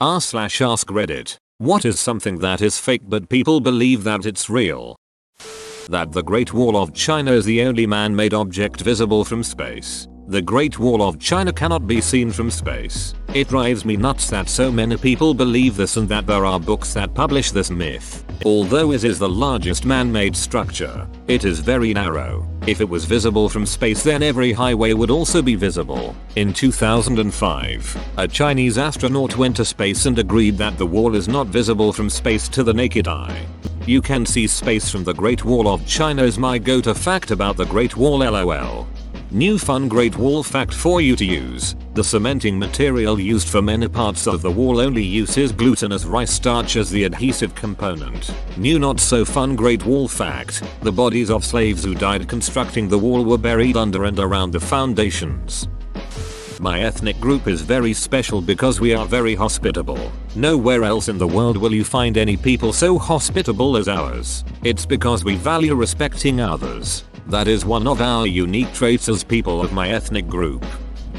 r/ask Reddit. What is something that is fake but people believe that it's real? That the Great Wall of China is the only man-made object visible from space. The Great Wall of China cannot be seen from space. It drives me nuts that so many people believe this and that there are books that publish this myth. Although it is the largest man-made structure, it is very narrow. If it was visible from space, then every highway would also be visible. In 2005, a Chinese astronaut went to space and agreed that the wall is not visible from space to the naked eye. You can see space from the Great Wall of China is my go-to fact about the Great Wall, lol. New fun Great Wall fact for you to use. The cementing material used for many parts of the wall only uses glutinous rice starch as the adhesive component. New not so fun Great Wall fact. The bodies of slaves who died constructing the wall were buried under and around the foundations. My ethnic group is very special because we are very hospitable. Nowhere else in the world will you find any people so hospitable as ours. It's because we value respecting others. That is one of our unique traits as people of my ethnic group.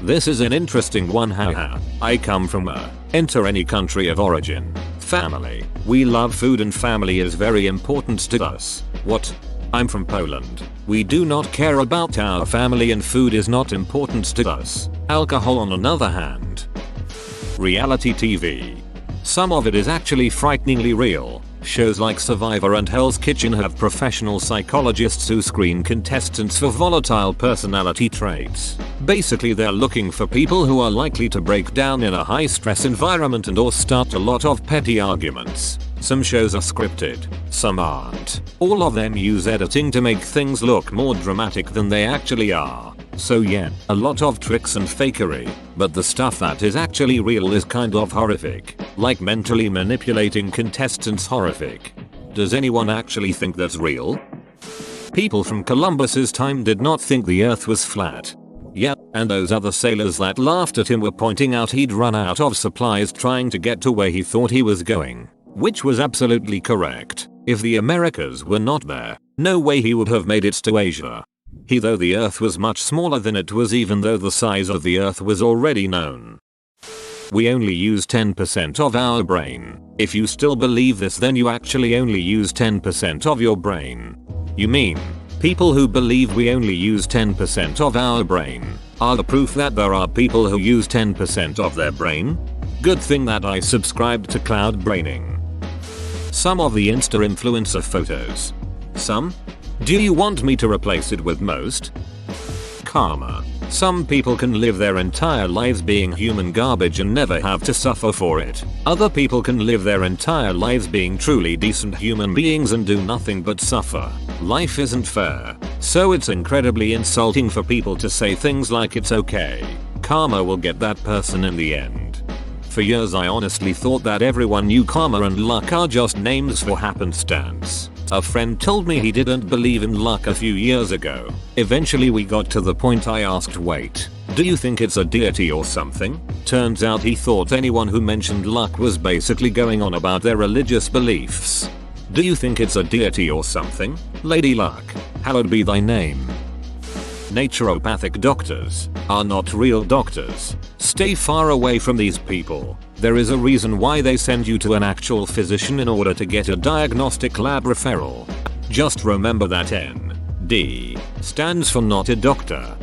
This is an interesting one, haha. I come from enter any country of origin. Family. We love food and family is very important to us. What? I'm from Poland. We do not care about our family and food is not important to us. Alcohol on another hand. Reality TV. Some of it is actually frighteningly real. Shows like Survivor and Hell's Kitchen have professional psychologists who screen contestants for volatile personality traits. Basically, they're looking for people who are likely to break down in a high stress environment and or start a lot of petty arguments. Some shows are scripted, some aren't. All of them use editing to make things look more dramatic than they actually are. So yeah, a lot of tricks and fakery, but the stuff that is actually real is kind of horrific. Like mentally manipulating contestants horrific. Does anyone actually think that's real? People from Columbus's time did not think the earth was flat. Yep, and those other sailors that laughed at him were pointing out he'd run out of supplies trying to get to where he thought he was going. Which was absolutely correct. If the Americas were not there, no way he would have made it to Asia. Though the earth was much smaller than it was, even though the size of the earth was already known. We only use 10% of our brain. If you still believe this, then you actually only use 10% of your brain. You mean, people who believe we only use 10% of our brain are the proof that there are people who use 10% of their brain? Good thing that I subscribed to cloud braining. Some of the Insta influencer photos. Some? Do you want me to replace it with most? Karma. Some people can live their entire lives being human garbage and never have to suffer for it. Other people can live their entire lives being truly decent human beings and do nothing but suffer. Life isn't fair. So it's incredibly insulting for people to say things like it's okay. Karma will get that person in the end. For years I honestly thought that everyone knew karma and luck are just names for happenstance. A friend told me he didn't believe in luck a few years ago. Eventually we got to the point I asked, wait, do you think it's a deity or something? Turns out he thought anyone who mentioned luck was basically going on about their religious beliefs. Do you think it's a deity or something? Lady Luck, hallowed be thy name. Naturopathic doctors are not real doctors. Stay far away from these people. There is a reason why they send you to an actual physician in order to get a diagnostic lab referral. Just remember that N.D. stands for not a doctor.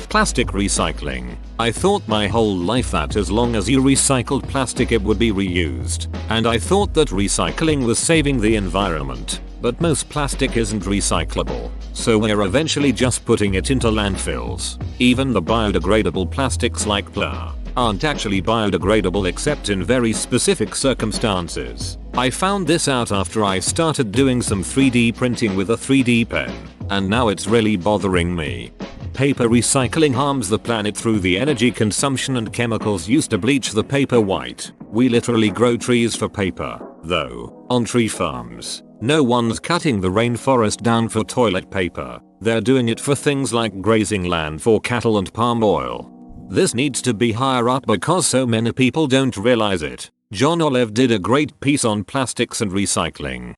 Plastic recycling. I thought my whole life that as long as you recycled plastic it would be reused. And I thought that recycling was saving the environment. But most plastic isn't recyclable. So we're eventually just putting it into landfills. Even the biodegradable plastics like PLA aren't actually biodegradable except in very specific circumstances. I found this out after I started doing some 3D printing with a 3D pen, and now it's really bothering me. Paper recycling harms the planet through the energy consumption and chemicals used to bleach the paper white. We literally grow trees for paper, though, on tree farms. No one's cutting the rainforest down for toilet paper. They're doing it for things like grazing land for cattle and palm oil. This needs to be higher up because so many people don't realize it. John Olive did a great piece on plastics and recycling.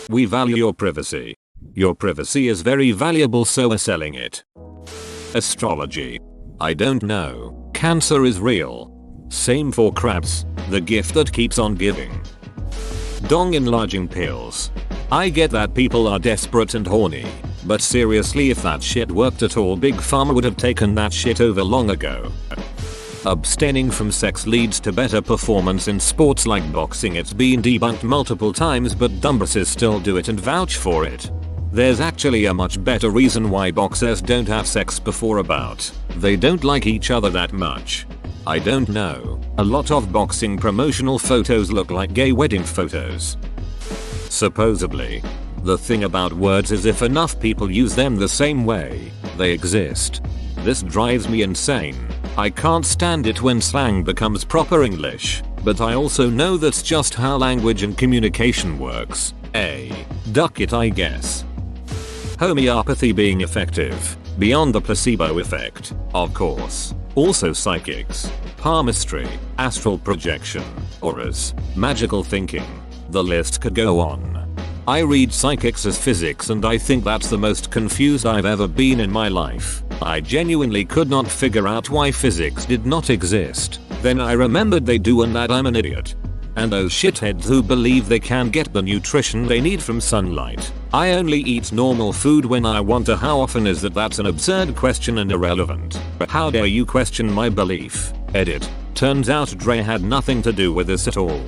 We value your privacy. Your privacy is very valuable, so we're selling it. Astrology. I don't know. Cancer is real. Same for craps, the gift that keeps on giving. Dong enlarging pills. I get that people are desperate and horny, but seriously, if that shit worked at all, Big Pharma would have taken that shit over long ago. Abstaining from sex leads to better performance in sports like boxing. It's been debunked multiple times, but dumbasses still do it and vouch for it. There's actually a much better reason why boxers don't have sex before a bout. They don't like each other that much. I don't know. A lot of boxing promotional photos look like gay wedding photos. Supposedly. The thing about words is if enough people use them the same way, they exist. This drives me insane. I can't stand it when slang becomes proper English, but I also know that's just how language and communication works. Duck it, I guess. Homeopathy being effective, beyond the placebo effect, of course. Also psychics, palmistry, astral projection, auras, magical thinking. The list could go on. I read psychics as physics, and I think that's the most confused I've ever been in my life. I genuinely could not figure out why physics did not exist. Then I remembered they do, and that I'm an idiot. And those shitheads who believe they can get the nutrition they need from sunlight. I only eat normal food when I want to. How often is that? That's an absurd question and irrelevant. How dare you question my belief? Edit. Turns out Dre had nothing to do with this at all.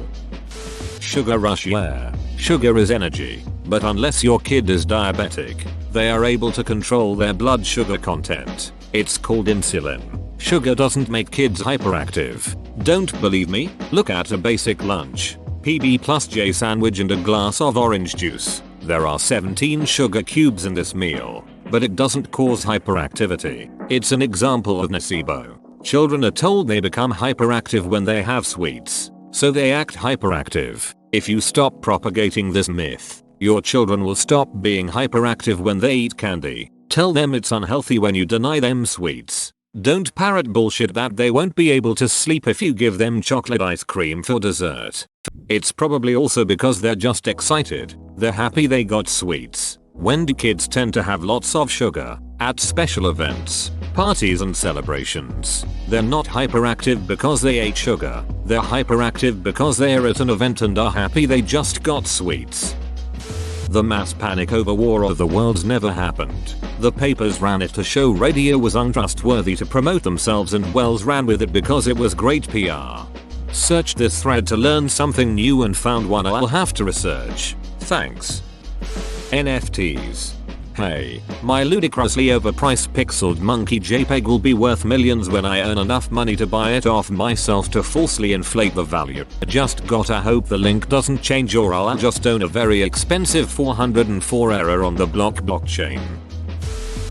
Sugar rush. Yeah. Sugar is energy, but unless your kid is diabetic, they are able to control their blood sugar content. It's called insulin. Sugar doesn't make kids hyperactive. Don't believe me? Look at a basic lunch. PB plus J sandwich and a glass of orange juice. There are 17 sugar cubes in this meal, but it doesn't cause hyperactivity. It's an example of nocebo. Children are told they become hyperactive when they have sweets, so they act hyperactive. If you stop propagating this myth, your children will stop being hyperactive when they eat candy. Tell them it's unhealthy when you deny them sweets. Don't parrot bullshit that they won't be able to sleep if you give them chocolate ice cream for dessert. It's probably also because they're just excited. They're happy they got sweets. When do kids tend to have lots of sugar? At special events, parties and celebrations. They're not hyperactive because they ate sugar. They're hyperactive because they're at an event and are happy they just got sweets. The mass panic over War of the Worlds never happened. The papers ran it to show radio was untrustworthy to promote themselves, and Wells ran with it because it was great PR. Searched this thread to learn something new and found one I'll have to research. Thanks. NFTs. Hey, my ludicrously overpriced pixeled monkey JPEG will be worth millions when I earn enough money to buy it off myself to falsely inflate the value. Just gotta hope the link doesn't change, or I'll just own a very expensive 404 error on the blockchain.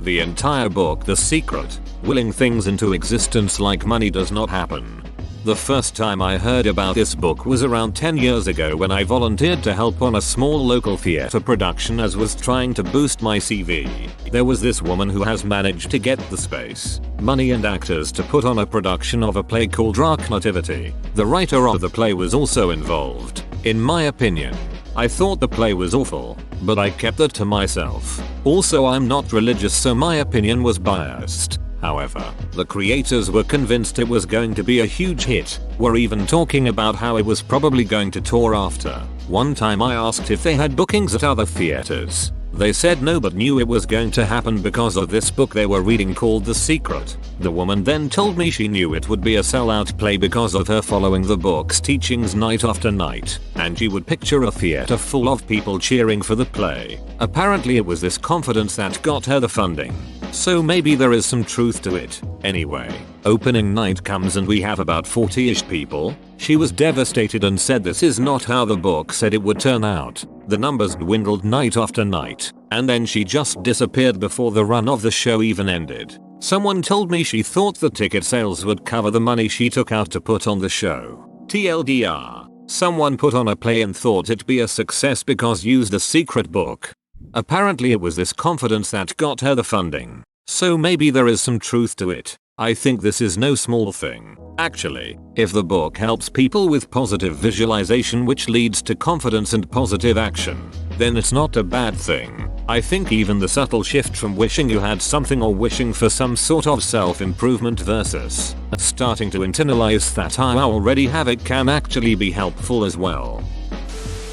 The entire book The Secret, willing things into existence like money does not happen. The first time I heard about this book was around 10 years ago when I volunteered to help on a small local theater production as was trying to boost my CV. There was this woman who has managed to get the space, money and actors to put on a production of a play called Dark Nativity. The writer of the play was also involved. In my opinion, I thought the play was awful, but I kept that to myself. Also, I'm not religious, so my opinion was biased. However, the creators were convinced it was going to be a huge hit, were even talking about how it was probably going to tour after. One time I asked if they had bookings at other theaters. They said no, but knew it was going to happen because of this book they were reading called The Secret. The woman then told me she knew it would be a sellout play because of her following the book's teachings night after night, and she would picture a theater full of people cheering for the play. Apparently it was this confidence that got her the funding. So maybe there is some truth to it. Anyway, opening night comes and we have about 40-ish people. She was devastated and said this is not how the book said it would turn out. The numbers dwindled night after night, and then she just disappeared before the run of the show even ended. Someone told me she thought the ticket sales would cover the money she took out to put on the show. TLDR, someone put on a play and thought it'd be a success because used a secret book. Apparently it was this confidence that got her the funding. So maybe there is some truth to it. I think this is no small thing. Actually, if the book helps people with positive visualization which leads to confidence and positive action, then it's not a bad thing. I think even the subtle shift from wishing you had something or wishing for some sort of self-improvement versus starting to internalize that I already have it can actually be helpful as well.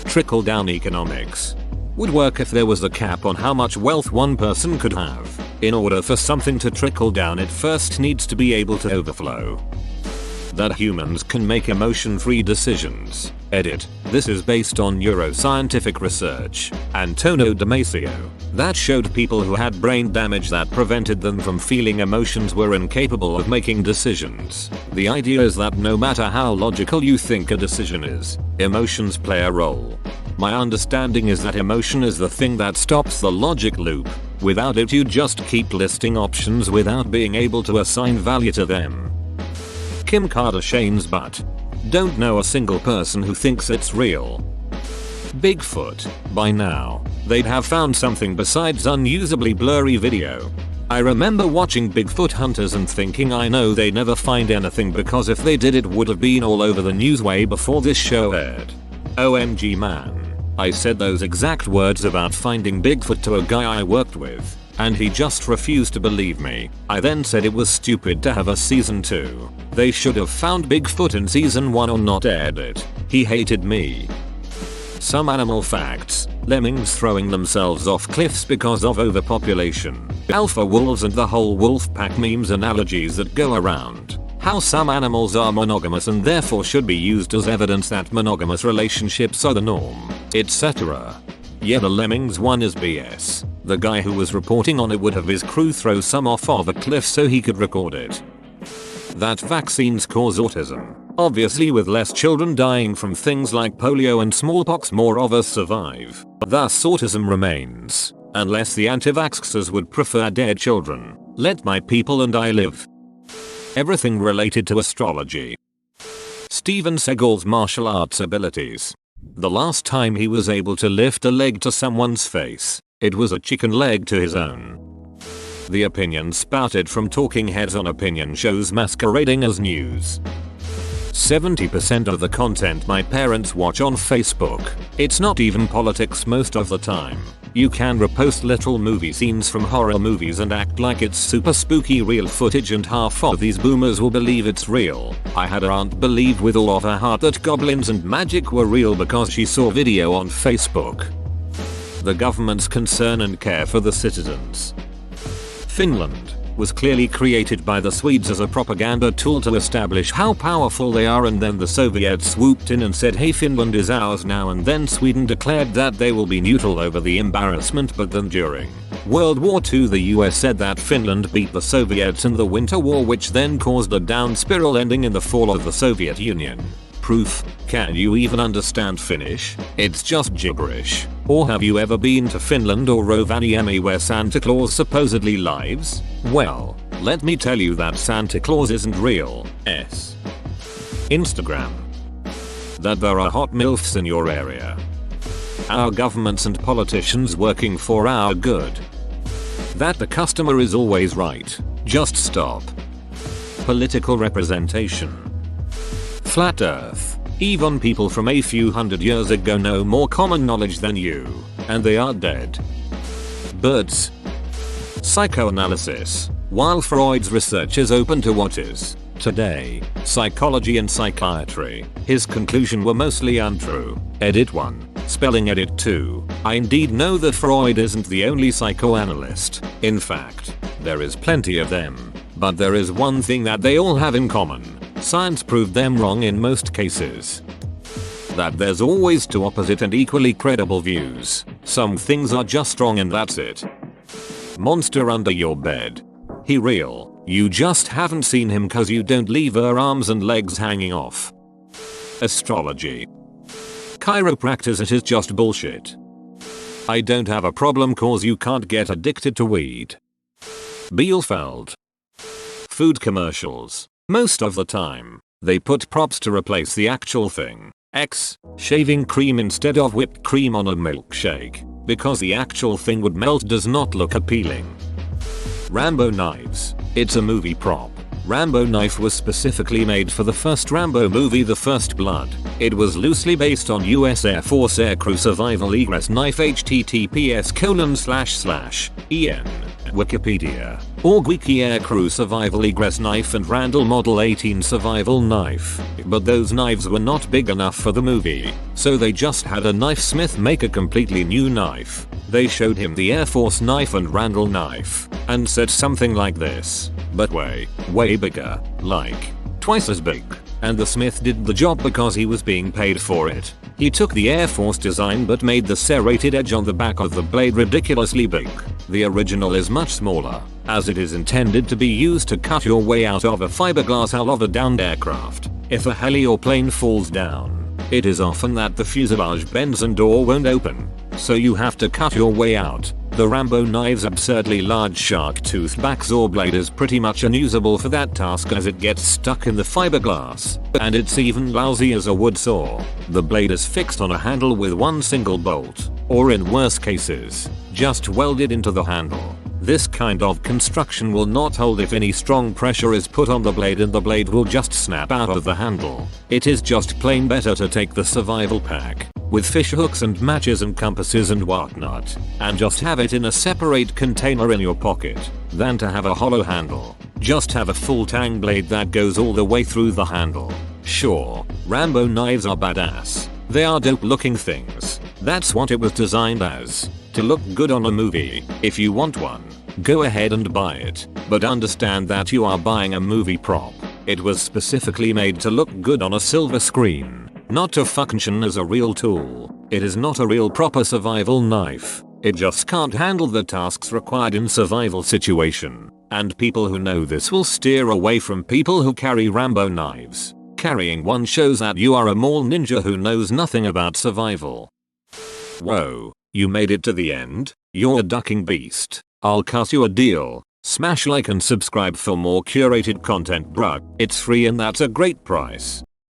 Trickle-down economics would work if there was a cap on how much wealth one person could have. In order for something to trickle down, it first needs to be able to overflow. That humans can make emotion-free decisions. Edit. This is based on neuroscientific research. Antonio Damasio. That showed people who had brain damage that prevented them from feeling emotions were incapable of making decisions. The idea is that no matter how logical you think a decision is, emotions play a role. My understanding is that emotion is the thing that stops the logic loop. Without it, you just keep listing options without being able to assign value to them. Kim Kardashian's butt. Don't know a single person who thinks it's real. Bigfoot. By now, they'd have found something besides unusably blurry video. I remember watching Bigfoot hunters and thinking I know they'd never find anything because if they did it would have been all over the news way before this show aired. OMG man. I said those exact words about finding Bigfoot to a guy I worked with, and he just refused to believe me. I then said it was stupid to have a season 2. They should have found Bigfoot in season 1 or not aired it. He hated me. Some animal facts. Lemmings throwing themselves off cliffs because of overpopulation. Alpha wolves and the whole wolf pack memes analogies that go around. How some animals are monogamous and therefore should be used as evidence that monogamous relationships are the norm, etc. Yeah, the lemmings one is BS. The guy who was reporting on it would have his crew throw some off of a cliff so he could record it. That vaccines cause autism. Obviously, with less children dying from things like polio and smallpox, more of us survive. Thus autism remains. Unless the anti-vaxxers would prefer dead children. Let my people and I live. Everything related to astrology. Steven Seagal's martial arts abilities. The last time he was able to lift a leg to someone's face, it was a chicken leg to his own. The opinions spouted from talking heads on opinion shows masquerading as news. 70% of the content my parents watch on Facebook. It's not even politics most of the time. You can repost literal movie scenes from horror movies and act like it's super spooky real footage and half of these boomers will believe it's real. I had a aunt believe with all of her heart that goblins and magic were real because she saw video on Facebook. The government's concern and care for the citizens. Finland was clearly created by the Swedes as a propaganda tool to establish how powerful they are, and then the Soviets swooped in and said, hey, Finland is ours now, and then Sweden declared that they will be neutral over the embarrassment. But then during World War II the US said that Finland beat the Soviets in the Winter War, which then caused a down spiral ending in the fall of the Soviet Union. Proof? Can you even understand Finnish? It's just gibberish. Or have you ever been to Finland or Rovaniemi where Santa Claus supposedly lives? Well, let me tell you that Santa Claus isn't real. Instagram. That there are hot MILFs in your area. Our governments and politicians working for our good. That the customer is always right. Just stop. Political representation. Flat Earth. Even people from a few hundred years ago know more common knowledge than you, and they are dead. Birds. Psychoanalysis. While Freud's research is open to what is, today, psychology and psychiatry, his conclusions were mostly untrue. Edit 1. Spelling edit 2. I indeed know that Freud isn't the only psychoanalyst. In fact, there is plenty of them. But there is one thing that they all have in common. Science proved them wrong in most cases. That there's always two opposite and equally credible views. Some things are just wrong and that's it. Monster under your bed. He real. You just haven't seen him cause you don't leave her arms and legs hanging off. Astrology. Chiropractors, it is just bullshit. I don't have a problem cause you can't get addicted to weed. Bielefeld. Food commercials. Most of the time, they put props to replace the actual thing. Shaving cream instead of whipped cream on a milkshake. Because the actual thing would melt does not look appealing. Rambo knives. It's a movie prop. Rambo knife was specifically made for the first Rambo movie, The First Blood. It was loosely based on US Air Force Aircrew Survival Egress Knife https://en Wikipedia. Org Wiki Aircrew Survival Egress Knife and Randall Model 18 Survival Knife. But those knives were not big enough for the movie, so they just had a knife smith make a completely new knife. They showed him the Air Force knife and Randall knife, and said something like this, but way bigger, like twice as big. And the smith did the job because he was being paid for it. He took the Air Force design but made the serrated edge on the back of the blade ridiculously big. The original is much smaller, as it is intended to be used to cut your way out of a fiberglass hull of a downed aircraft. If a heli or plane falls down, it is often that the fuselage bends and door won't open, so you have to cut your way out. The Rambo knife's absurdly large shark tooth backsaw blade is pretty much unusable for that task as it gets stuck in the fiberglass, and it's even lousy as a wood saw. The blade is fixed on a handle with one single bolt, or in worse cases, just welded into the handle. This kind of construction will not hold if any strong pressure is put on the blade, and the blade will just snap out of the handle. It is just plain better to take the survival pack, with fish hooks and matches and compasses and whatnot, and just have it in a separate container in your pocket, than to have a hollow handle. Just have a full tang blade that goes all the way through the handle. Sure, Rambo knives are badass. They are dope looking things. That's what it was designed as. To look good on a movie. If you want one, go ahead and buy it. But understand that you are buying a movie prop. It was specifically made to look good on a silver screen, not to function as a real tool. It is not a real proper survival knife. It just can't handle the tasks required in survival situation. And people who know this will steer away from people who carry Rambo knives. Carrying one shows that you are a mall ninja who knows nothing about survival. Whoa, you made it to the end? You're a ducking beast. I'll cut you a deal. Smash like and subscribe for more curated content, bruh. It's free and that's a great price.